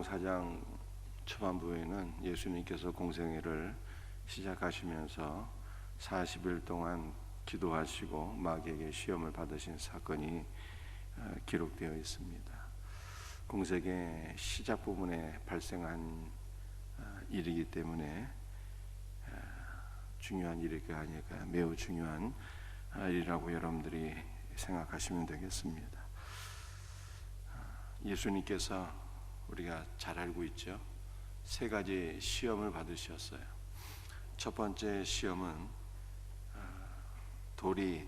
4장 초반부에는 예수님께서 공생애를 시작하시면서 40일 동안 기도하시고 마귀에게 시험을 받으신 사건이 기록되어 있습니다. 공생애 시작 부분에 발생한 일이기 때문에 중요한 일이가 아닐까, 매우 중요한 일이라고 여러분들이 생각하시면 되겠습니다. 예수님께서 우리가 잘 알고 있죠. 세 가지 시험을 받으셨어요. 첫 번째 시험은 돌이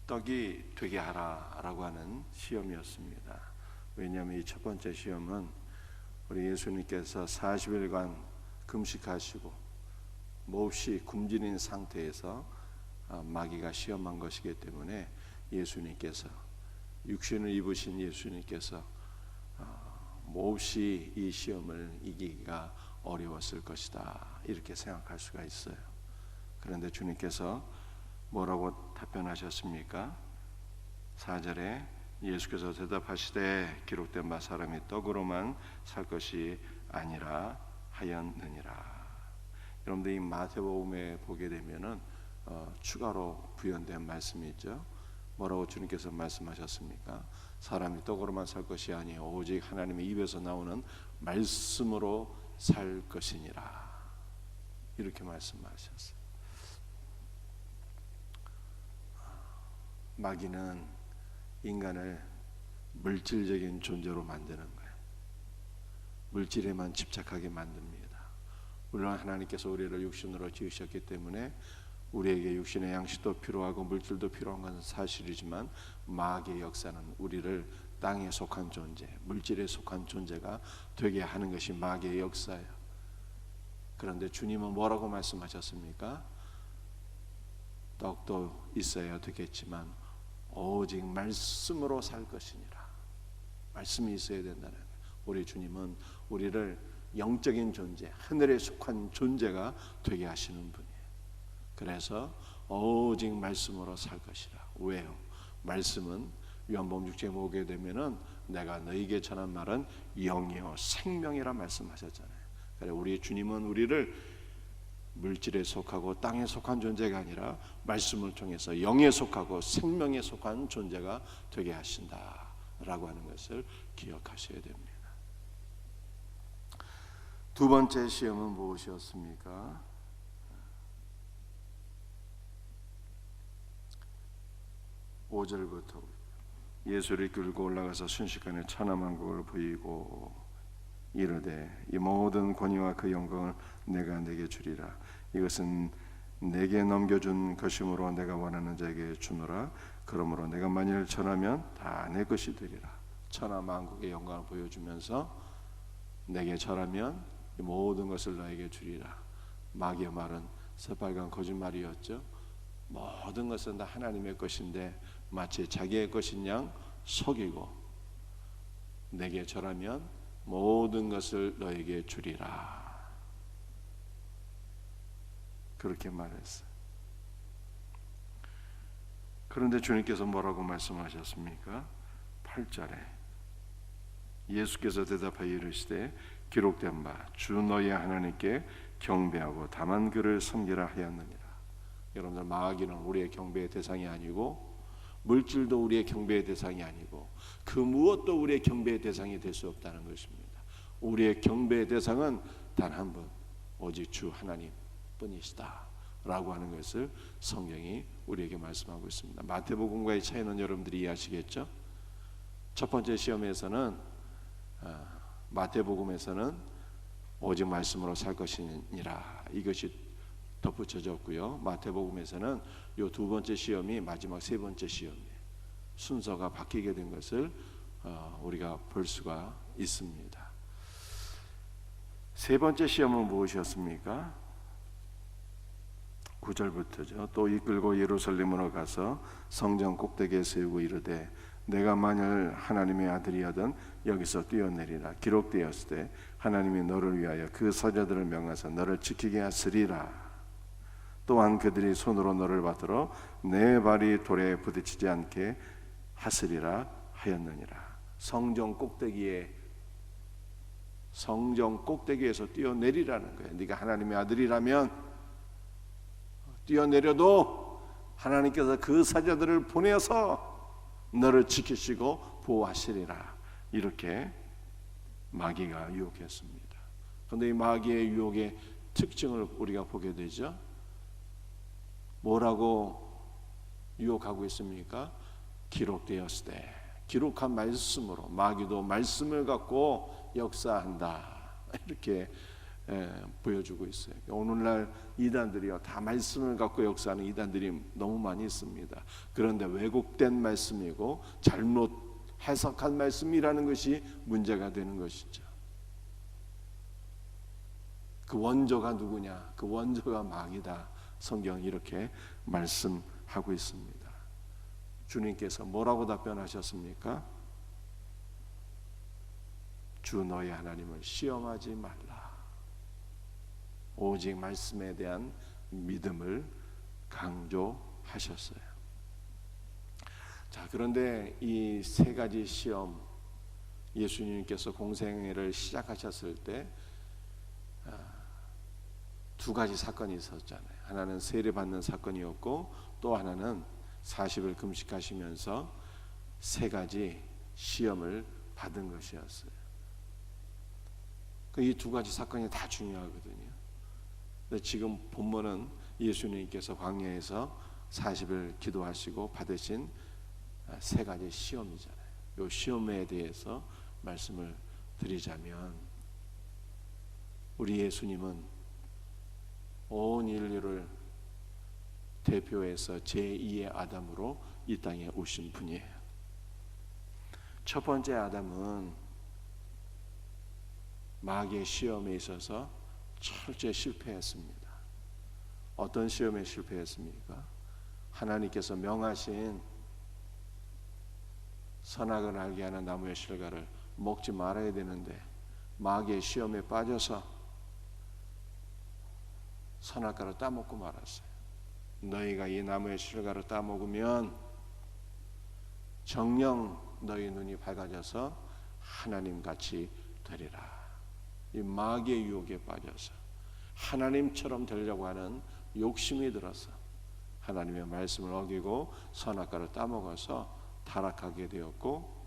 떡이 되게 하라라고 하는 시험이었습니다. 왜냐하면 이 첫 번째 시험은 우리 예수님께서 40일간 금식하시고 몹시 굶주린 상태에서 마귀가 시험한 것이기 때문에 예수님께서, 육신을 입으신 예수님께서 몹시 이 시험을 이기기가 어려웠을 것이다, 이렇게 생각할 수가 있어요. 그런데 주님께서 뭐라고 답변하셨습니까? 4절에 예수께서 대답하시되 기록된 바 사람이 떡으로만 살 것이 아니라 하였느니라. 여러분들 이 마태복음에 보게 되면은 추가로 부연된 말씀이 있죠. 뭐라고 주님께서 말씀하셨습니까? 사람이 떡으로만 살 것이 아니요 오직 하나님의 입에서 나오는 말씀으로 살 것이니라, 이렇게 말씀하셨어요. 마귀는 인간을 물질적인 존재로 만드는 거예요. 물질에만 집착하게 만듭니다. 물론 하나님께서 우리를 육신으로 지으셨기 때문에 우리에게 육신의 양식도 필요하고 물질도 필요한 것은 사실이지만 마귀의 역사는 우리를 땅에 속한 존재, 물질에 속한 존재가 되게 하는 것이 마귀의 역사예요. 그런데 주님은 뭐라고 말씀하셨습니까? 떡도 있어야 되겠지만 오직 말씀으로 살 것이니라. 말씀이 있어야 된다는 거예요. 우리 주님은 우리를 영적인 존재, 하늘에 속한 존재가 되게 하시는 분이에요. 그래서 오직 말씀으로 살 것이라. 왜요? 말씀은 요한복음 6장에 보게 되면은 내가 너희에게 전한 말은 영이요 생명이라 말씀하셨잖아요. 그래, 우리 주님은 우리를 물질에 속하고 땅에 속한 존재가 아니라 말씀을 통해서 영에 속하고 생명에 속한 존재가 되게 하신다라고 하는 것을 기억하셔야 됩니다. 두 번째 시험은 무엇이었습니까? 5절부터 예수를 끌고 올라가서 순식간에 천하만국을 보이고 이르되 이 모든 권위와 그 영광을 내가 내게 주리라. 이것은 내게 넘겨준 것이므로 내가 원하는 자에게 주노라. 그러므로 내가 만일 전하면 다 내 것이 되리라. 천하만국의 영광을 보여주면서 내게 전하면 이 모든 것을 너에게 주리라. 마귀의 말은 새빨간 거짓말이었죠. 모든 것은 다 하나님의 것인데 마치 자기의 것인 양 속이고 내게 절하면 모든 것을 너에게 주리라, 그렇게 말했어요. 그런데 주님께서 뭐라고 말씀하셨습니까? 8절에 예수께서 대답하여 이르시되 기록된 바 주 너희 하나님께 경배하고 다만 그를 섬기라 하였느니라. 여러분들, 마귀는 우리의 경배의 대상이 아니고 물질도 우리의 경배의 대상이 아니고 그 무엇도 우리의 경배의 대상이 될 수 없다는 것입니다. 우리의 경배의 대상은 단 한 분, 오직 주 하나님 뿐이시다 라고 하는 것을 성경이 우리에게 말씀하고 있습니다. 마태복음과의 차이는 여러분들이 이해하시겠죠? 첫 번째 시험에서는 마태복음에서는 오직 말씀으로 살 것이니라, 이것이 덧붙여졌고요. 마태복음에서는 이 두 번째 시험이 마지막 세 번째 시험이에요. 순서가 바뀌게 된 것을 우리가 볼 수가 있습니다. 세 번째 시험은 무엇이었습니까? 9절부터죠. 또 이끌고 예루살렘으로 가서 성전 꼭대기에 세우고 이르되 내가 만일 하나님의 아들이거든 여기서 뛰어내리라. 기록되었을 때 하나님이 너를 위하여 그 사자들을 명하사 너를 지키게 하시리라. 또한 그들이 손으로 너를 받들어 내 발이 돌에 부딪히지 않게 하시리라 하였느니라. 성전 꼭대기에 성전 꼭대기에서 뛰어내리라는 거예요. 네가 하나님의 아들이라면 뛰어내려도 하나님께서 그 사자들을 보내서 너를 지키시고 보호하시리라. 이렇게 마귀가 유혹했습니다. 그런데 이 마귀의 유혹의 특징을 우리가 보게 되죠. 뭐라고 유혹하고 있습니까? 기록되었을 때, 기록한 말씀으로, 마귀도 말씀을 갖고 역사한다, 이렇게 보여주고 있어요. 오늘날 이단들이요, 다 말씀을 갖고 역사하는 이단들이 너무 많이 있습니다. 그런데 왜곡된 말씀이고 잘못 해석한 말씀이라는 것이 문제가 되는 것이죠. 그 원조가 누구냐? 그 원조가 마귀다. 성경이 이렇게 말씀하고 있습니다. 주님께서 뭐라고 답변하셨습니까? 주 너의 하나님을 시험하지 말라. 오직 말씀에 대한 믿음을 강조하셨어요. 자, 그런데 이 세 가지 시험, 예수님께서 공생애를 시작하셨을 때 두 가지 사건이 있었잖아요. 하나는 세례받는 사건이었고 또 하나는 40일 금식하시면서 세 가지 시험을 받은 것이었어요. 이 두 가지 사건이 다 중요하거든요. 근데 지금 본문은 예수님께서 광야에서 40일 기도하시고 받으신 세 가지 시험이잖아요. 이 시험에 대해서 말씀을 드리자면, 우리 예수님은 온 인류를 대표해서 제2의 아담으로 이 땅에 오신 분이에요. 첫 번째 아담은 마귀의 시험에 있어서 철저히 실패했습니다. 어떤 시험에 실패했습니까? 하나님께서 명하신 선악을 알게 하는 나무의 실과를 먹지 말아야 되는데 마귀의 시험에 빠져서 선악과를 따먹고 말았어요. 너희가 이 나무의 실과를 따먹으면 정녕 너희 눈이 밝아져서 하나님같이 되리라. 이 마귀의 유혹에 빠져서 하나님처럼 되려고 하는 욕심이 들어서 하나님의 말씀을 어기고 선악과를 따먹어서 타락하게 되었고,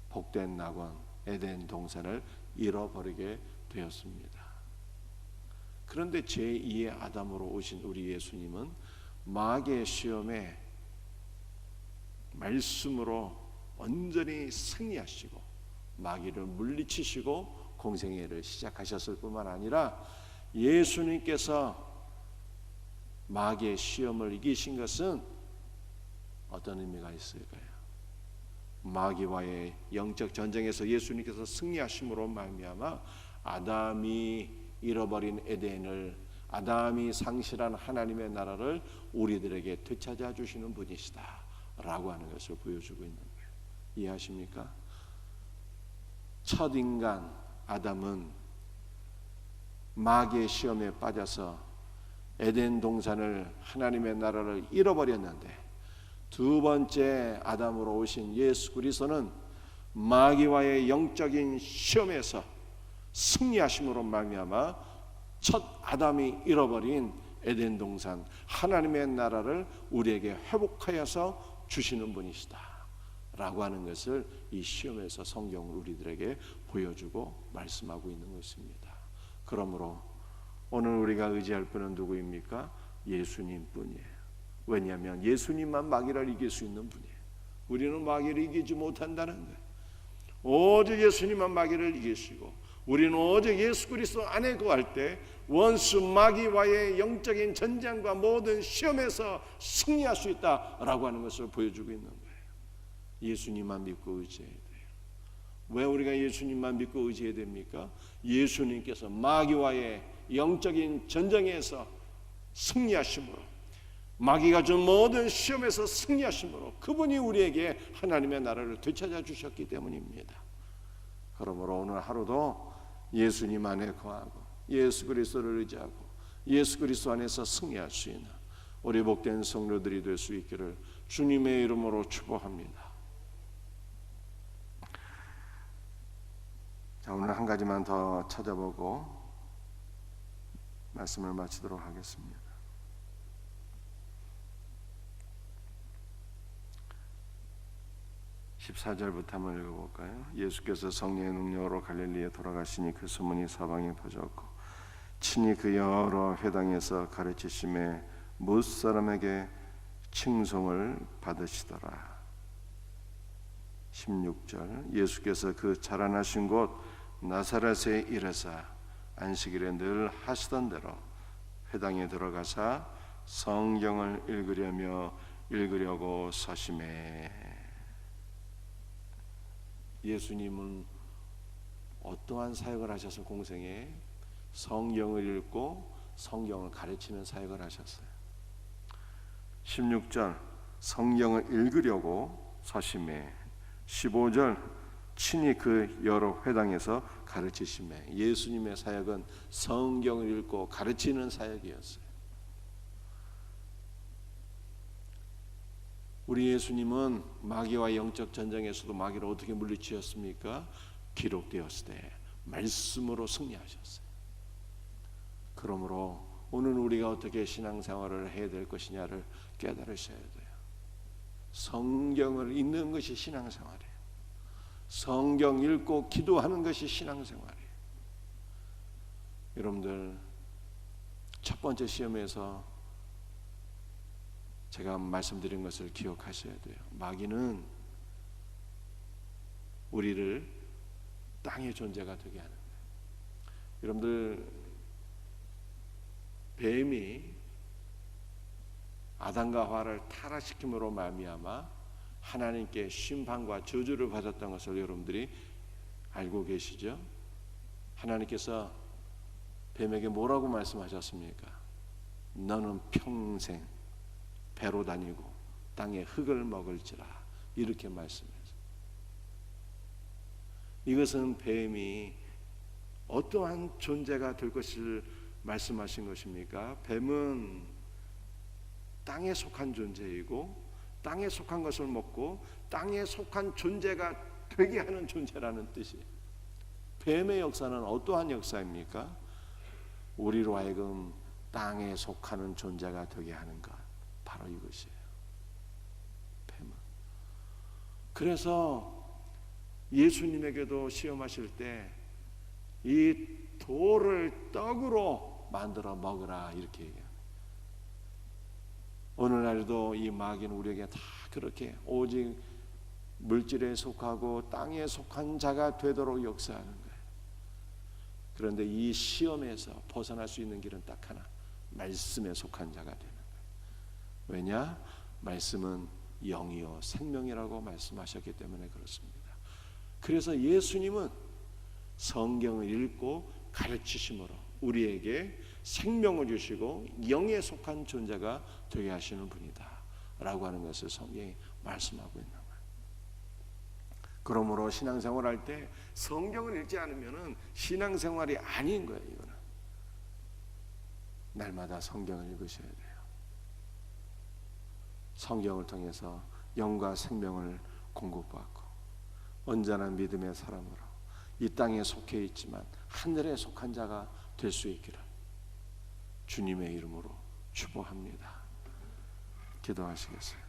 복된 낙원 에덴 동산을 잃어버리게 되었습니다. 그런데 제2의 아담으로 오신 우리 예수님은 마귀의 시험에 말씀으로 온전히 승리하시고 마귀를 물리치시고 공생애를 시작하셨을 뿐만 아니라, 예수님께서 마귀의 시험을 이기신 것은 어떤 의미가 있을까요? 마귀와의 영적 전쟁에서 예수님께서 승리하심으로 말미암아 아담이 잃어버린 에덴을, 아담이 상실한 하나님의 나라를 우리들에게 되찾아 주시는 분이시다 라고 하는 것을 보여주고 있는 거예요. 이해하십니까? 첫 인간 아담은 마귀의 시험에 빠져서 에덴 동산을, 하나님의 나라를 잃어버렸는데, 두 번째 아담으로 오신 예수 그리스도는 마귀와의 영적인 시험에서 승리하심으로 말미암아 첫 아담이 잃어버린 에덴 동산, 하나님의 나라를 우리에게 회복하여서 주시는 분이시다 라고 하는 것을 이 시험에서 성경은 우리들에게 보여주고 말씀하고 있는 것입니다. 그러므로 오늘 우리가 의지할 분은 누구입니까? 예수님 뿐이에요. 왜냐하면 예수님만 마귀를 이길 수 있는 분이에요. 우리는 마귀를 이기지 못한다는 거예요. 오직 예수님만 마귀를 이기시고, 우리는 오직 예수 그리스도 안에 거할 때 원수 마귀와의 영적인 전쟁과 모든 시험에서 승리할 수 있다라고 하는 것을 보여주고 있는 거예요. 예수님만 믿고 의지해야 돼요. 왜 우리가 예수님만 믿고 의지해야 됩니까? 예수님께서 마귀와의 영적인 전쟁에서 승리하심으로, 마귀가 준 모든 시험에서 승리하심으로 그분이 우리에게 하나님의 나라를 되찾아 주셨기 때문입니다. 그러므로 오늘 하루도 예수님 안에 거하고 예수 그리스도를 의지하고 예수 그리스도 안에서 승리할 수 있는 우리 복된 성도들이 될 수 있기를 주님의 이름으로 축복합니다. 자, 오늘 한 한 가지만 더 찾아보고 말씀을 마치도록 하겠습니다. 14절부터 한번 읽어볼까요? 예수께서 성령의 능력으로 갈릴리에 돌아가시니 그 소문이 사방에 퍼졌고 친히 그 여러 회당에서 가르치심에 뭇 사람에게 칭송을 받으시더라. 16절 예수께서 그 자라나신 곳 나사렛에 이르사 안식일에 늘 하시던 대로 회당에 들어가사 성경을 읽으려고 서심해. 예수님은 어떠한 사역을 하셔서 공생에 성경을 읽고 성경을 가르치는 사역을 하셨어요. 16절 성경을 읽으려고 서심해. 15절 친히 그 여러 회당에서 가르치심에. 예수님의 사역은 성경을 읽고 가르치는 사역이었어요. 우리 예수님은 마귀와 영적 전쟁에서도 마귀를 어떻게 물리치셨습니까? 기록되었을 때 말씀으로 승리하셨어요. 그러므로 오늘 우리가 어떻게 신앙생활을 해야 될 것이냐를 깨달으셔야 돼요. 성경을 읽는 것이 신앙생활이에요. 성경 읽고 기도하는 것이 신앙생활이에요. 여러분들 첫 번째 시험에서 제가 말씀드린 것을 기억하셔야 돼요. 마귀는 우리를 땅의 존재가 되게 하는 거예요. 여러분들 뱀이 아담과 하와를 타락시킴으로 말미암아 하나님께 심판과 저주를 받았던 것을 여러분들이 알고 계시죠? 하나님께서 뱀에게 뭐라고 말씀하셨습니까? 너는 평생 배로 다니고 땅에 흙을 먹을지라, 이렇게 말씀했어요. 이것은 뱀이 어떠한 존재가 될 것을 말씀하신 것입니까? 뱀은 땅에 속한 존재이고 땅에 속한 것을 먹고 땅에 속한 존재가 되게 하는 존재라는 뜻이에요. 뱀의 역사는 어떠한 역사입니까? 우리로 하여금 땅에 속하는 존재가 되게 하는 것, 바로 이것이에요. 뱀은. 그래서 예수님에게도 시험하실 때 이 돌을 떡으로 만들어 먹으라, 이렇게 얘기해요. 오늘날에도 이 마귀는 우리에게 다 그렇게 오직 물질에 속하고 땅에 속한 자가 되도록 역사하는 거예요. 그런데 이 시험에서 벗어날 수 있는 길은 딱 하나, 말씀에 속한 자가 되는 거예요. 왜냐? 말씀은 영이요 생명이라고 말씀하셨기 때문에 그렇습니다. 그래서 예수님은 성경을 읽고 가르치심으로 우리에게 생명을 주시고 영에 속한 존재가 되게 하시는 분이다 라고 하는 것을 성경이 말씀하고 있는 거예요. 그러므로 신앙생활 할 때 성경을 읽지 않으면 신앙생활이 아닌 거예요. 이거는 날마다 성경을 읽으셔야 돼요. 성경을 통해서 영과 생명을 공급받고 온전한 믿음의 사람으로 이 땅에 속해 있지만 하늘에 속한 자가 될 수 있기를 주님의 이름으로 축복합니다. 기도하시겠어요?